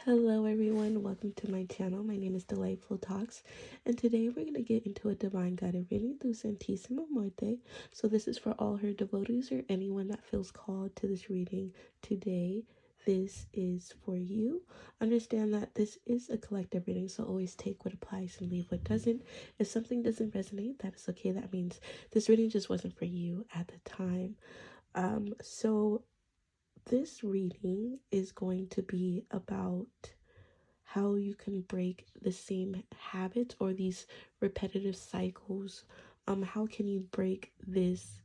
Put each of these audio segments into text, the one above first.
Hello everyone, welcome to my channel. My name is Delightful Talks, and today we're going to get into a divine guided reading through Santísima Muerte. So this is for all her devotees or anyone that feels called to this reading today. This is for you. Understand that this is a collective reading, so always take what applies and leave what doesn't. If something doesn't resonate, that is okay. That means this reading just wasn't for you at the time. So this reading is going to be about how you can break the same habits or these repetitive cycles. How can you break this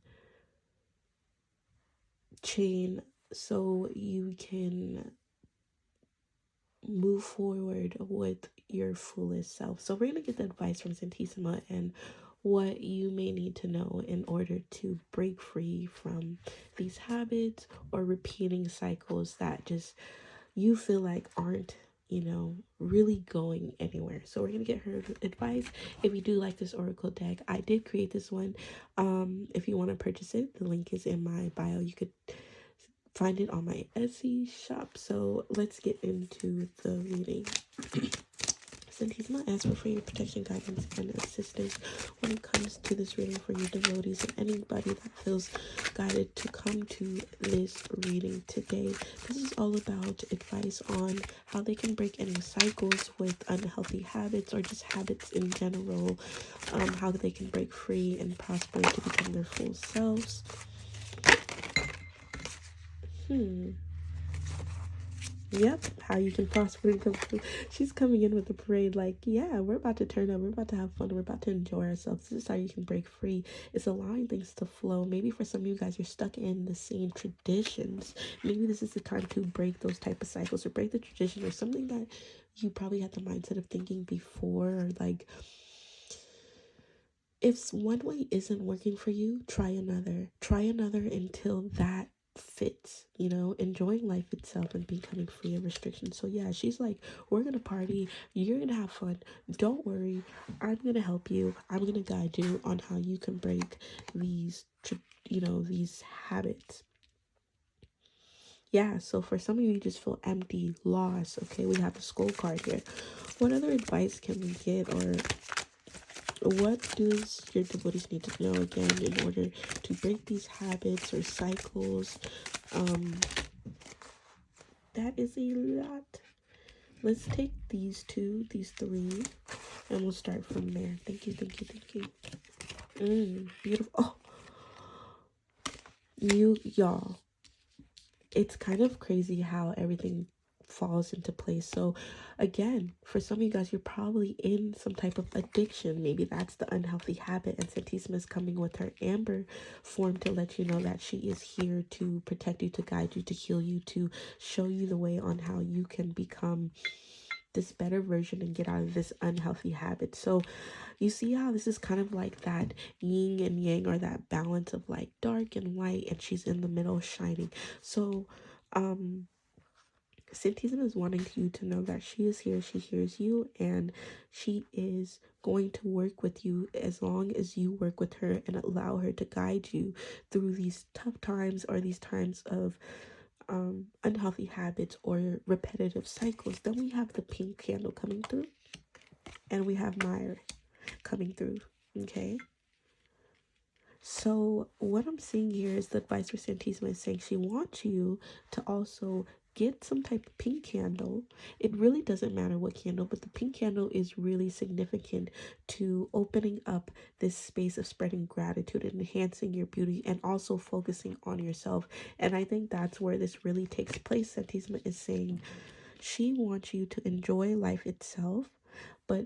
chain so you can move forward with your fullest self? So we're going to get the advice from Santísima and what you may need to know in order to break free from these habits or repeating cycles that just you feel like aren't really going anywhere. So we're gonna get her advice. If you do like this oracle deck, I did create this one. If you want to purchase it, the link is in my bio. You could find it on my Etsy shop. So let's get into the reading. Santísima, ask for your protection, guidance, and assistance when it comes to this reading for your devotees and anybody that feels guided to come to this reading today. This is all about advice on how they can break any cycles with unhealthy habits or just habits in general, how they can break free and prosper to become their full selves. Yep, how you can prosper and come through. She's coming in with the parade like, yeah, we're about to turn up, we're about to have fun, we're about to enjoy ourselves. This is how you can break free. It's allowing things to flow. Maybe for some of you guys, you're stuck in the same traditions. Maybe this is the time to break those type of cycles or break the tradition or something that you probably had the mindset of thinking before, or like, if one way isn't working for you, try another until that fits, enjoying life itself and becoming free of restrictions. So yeah, she's like, we're gonna party, you're gonna have fun, don't worry, I'm gonna help you, I'm gonna guide you on how you can break these these habits. Yeah, so for some of you just feel empty, lost. Okay, we have the skull card here. What other advice can we get, or what does your devotees need to know again in order to break these habits or cycles? That is a lot. Let's take these these three, and we'll start from there. Thank you. Beautiful. Oh, y'all. It's kind of crazy how everything falls into place. So again, for some of you guys, you're probably in some type of addiction. Maybe that's the unhealthy habit, and Santísima is coming with her amber form to let you know that she is here to protect you, to guide you, to heal you, to show you the way on how you can become this better version and get out of this unhealthy habit. So you see how this is kind of like that yin and yang, or that balance of like dark and light, and she's in the middle shining. So Santísima is wanting you to know that she is here, she hears you, and she is going to work with you as long as you work with her and allow her to guide you through these tough times, or these times of unhealthy habits or repetitive cycles. Then we have the pink candle coming through, and we have Myre coming through. Okay, so what I'm seeing here is the advice for Santísima is saying she wants you to also get some type of pink candle. It really doesn't matter what candle, but the pink candle is really significant to opening up this space of spreading gratitude and enhancing your beauty, and also focusing on yourself. And I think that's where this really takes place. Santísima is saying she wants you to enjoy life itself, but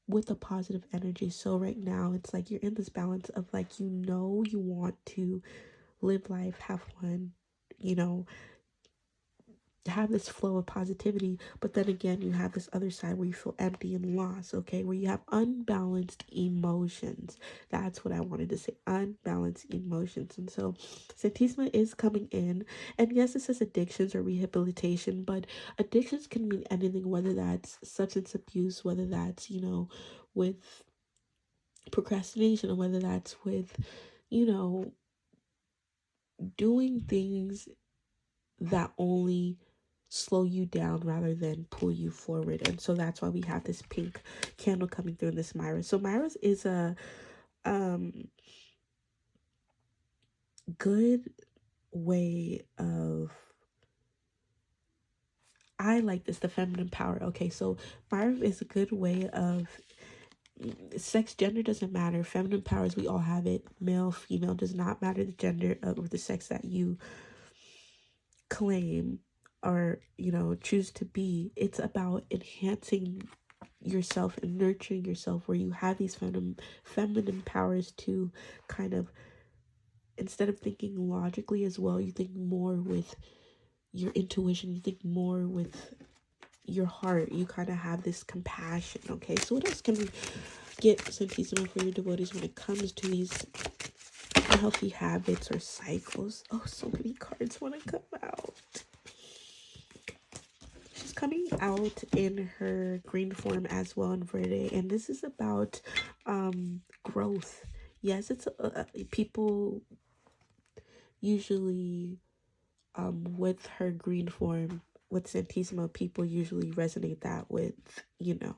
with a positive energy. So right now it's like you're in this balance of like, you want to live life, have fun, you know, have this flow of positivity, but then again you have this other side where you feel empty and lost, okay, where you have unbalanced emotions. That's what I wanted to say, unbalanced emotions. And so Santísima is coming in, and yes, it says addictions or rehabilitation, but addictions can mean anything, whether that's substance abuse, whether that's with procrastination, or whether that's with doing things that only slow you down rather than pull you forward. And so that's why we have this pink candle coming through in this Myra. So Myra's is a good way of, I like this, the feminine power. Okay, so Myra is a good way of, sex, gender doesn't matter. Feminine powers, we all have it. Male, female, does not matter the gender of the sex that you claim or, you know, choose to be. It's about enhancing yourself and nurturing yourself, where you have these feminine powers to kind of, instead of thinking logically as well, you think more with your intuition, you think more with your heart, you kind of have this compassion. Okay, so what else can we get Santissima for your devotees when it comes to these unhealthy habits or cycles? Oh, so many cards want to come out. She's coming out in her green form as well in Verde, and this is about growth. Yes, it's people usually with her green form, with Santissima, people usually resonate that with, you know,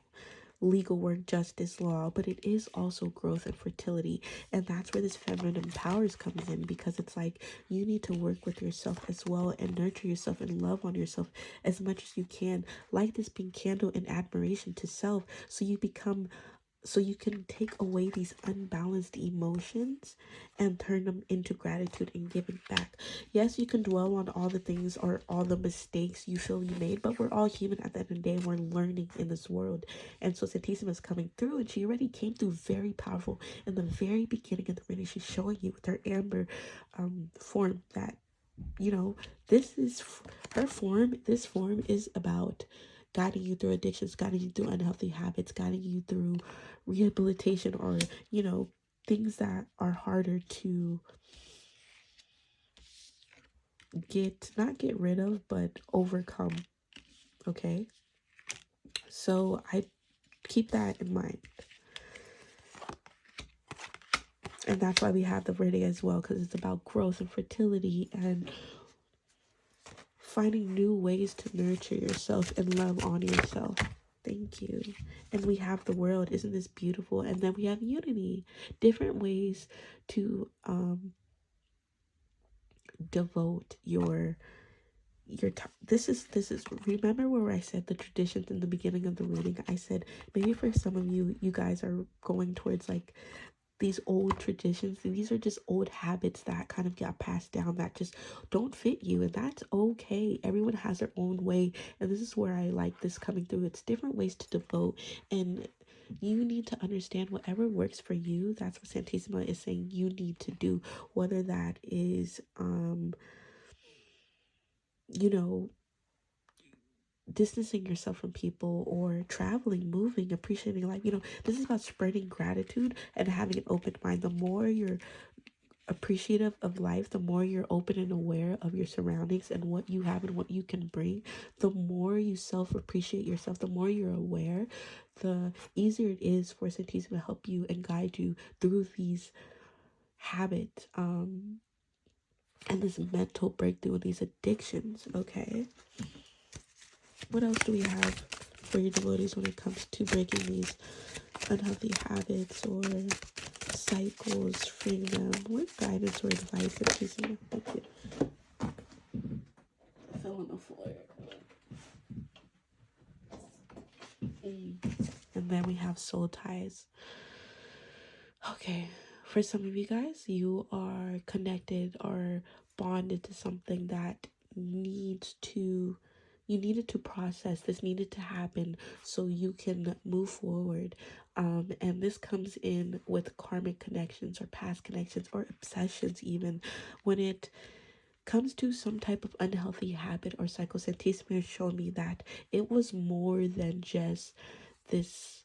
legal work, justice, law, but it is also growth and fertility. And that's where this feminine powers comes in, because it's like you need to work with yourself as well and nurture yourself and love on yourself as much as you can, like this pink candle, in admiration to self, so you become, so you can take away these unbalanced emotions and turn them into gratitude and give it back. Yes, you can dwell on all the things or all the mistakes you feel you made, but we're all human at the end of the day. We're learning in this world. And so Santissima is coming through, and she already came through very powerful in the very beginning of the reading. She's showing you with her amber form that, you know, this is her form. This form is about guiding you through addictions, guiding you through unhealthy habits, guiding you through rehabilitation, or, you know, things that are harder to not get rid of, but overcome. Okay, so I keep that in mind, and that's why we have the Verde as well, because it's about growth and fertility and finding new ways to nurture yourself and love on yourself. Thank you. And we have the world. Isn't this beautiful? And then we have unity, different ways to devote your time. This is remember where I said the traditions in the beginning of the reading. I said maybe for some of you, you guys are going towards like these old traditions. These are just old habits that kind of got passed down that just don't fit you, and that's okay. Everyone has their own way, and this is where I like this coming through. It's different ways to devote, and you need to understand whatever works for you. That's what Santissima is saying you need to do, whether that is you know, distancing yourself from people, or traveling, moving, appreciating life. You know, this is about spreading gratitude and having an open mind. The more you're appreciative of life, the more you're open and aware of your surroundings and what you have and what you can bring, the more you self-appreciate yourself, the more you're aware, the easier it is for Santissima to help you and guide you through these habits and this mental breakthrough and these addictions. Okay, what else do we have for your devotees when it comes to breaking these unhealthy habits or cycles, freeing them? What guidance or advice and teaching? Thank you. I fell on the floor. And then we have soul ties. Okay, for some of you guys, you are connected or bonded to something that you needed to process. This needed to happen so you can move forward. And this comes in with karmic connections or past connections or obsessions, even when it comes to some type of unhealthy habit or cycle. Santissima has shown me that it was more than just this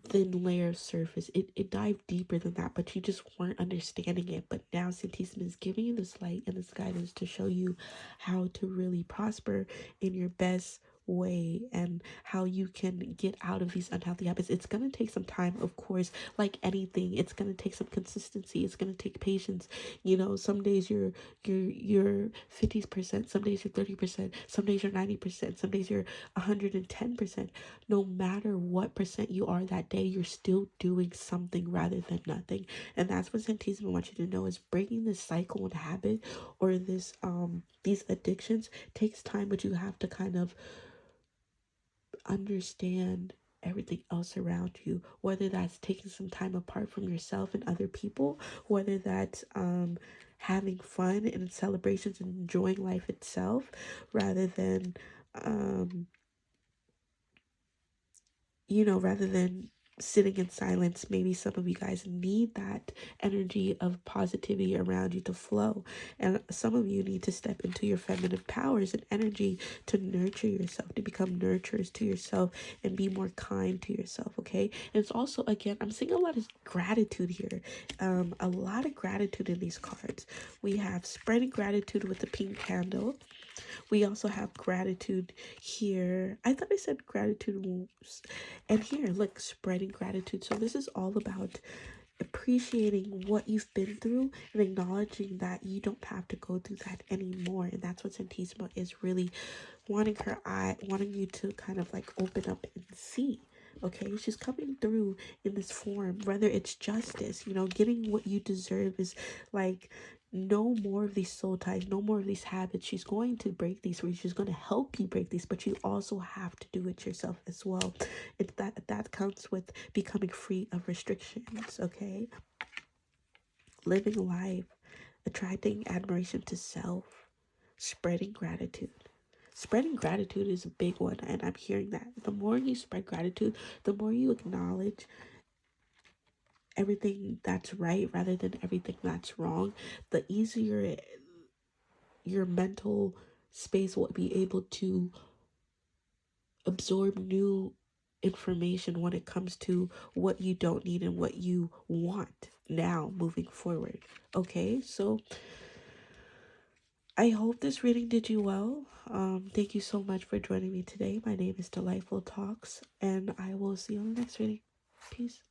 thin layer of surface. It dived deeper than that, but you just weren't understanding it. But now Santissima is giving you this light and this guidance to show you how to really prosper in your best way and how you can get out of these unhealthy habits. It's going to take some time, of course, like anything. It's going to take some consistency. It's going to take patience. You know, some days you're 50%, some days you're 30%, some days you're 90%, some days you're 110%. No matter what percent you are that day, you're still doing something rather than nothing. And that's what Santisima wants you to know, is breaking this cycle and habit, or this these addictions, takes time, but you have to kind of understand everything else around you, whether that's taking some time apart from yourself and other people, whether that's having fun and celebrations and enjoying life itself, rather than um rather than sitting in silence. Maybe some of you guys need that energy of positivity around you to flow. And some of you need to step into your feminine powers and energy to nurture yourself, to become nurturers to yourself and be more kind to yourself, okay? And it's also, again, I'm seeing a lot of gratitude here. A lot of gratitude in these cards. We have spreading gratitude with the pink candle. We also have gratitude here. I thought I said gratitude. And here, look, spreading gratitude. So this is all about appreciating what you've been through and acknowledging that you don't have to go through that anymore. And that's what Santisima is really wanting you to kind of like open up and see. Okay, she's coming through in this form, whether it's justice, getting what you deserve, is like no more of these soul ties, no more of these habits. She's going to break these for you. She's going to help you break these, but you also have to do it yourself as well. It's that comes with becoming free of restrictions, okay? Living life, attracting admiration to self, spreading gratitude. Spreading gratitude is a big one, and I'm hearing that. The more you spread gratitude, the more you acknowledge everything that's right rather than everything that's wrong, the easier your mental space will be able to absorb new information when it comes to what you don't need and what you want now moving forward. Okay, so I hope this reading did you well. Thank you so much for joining me today. My name is Delightful Talks, and I will see you on the next reading. Peace.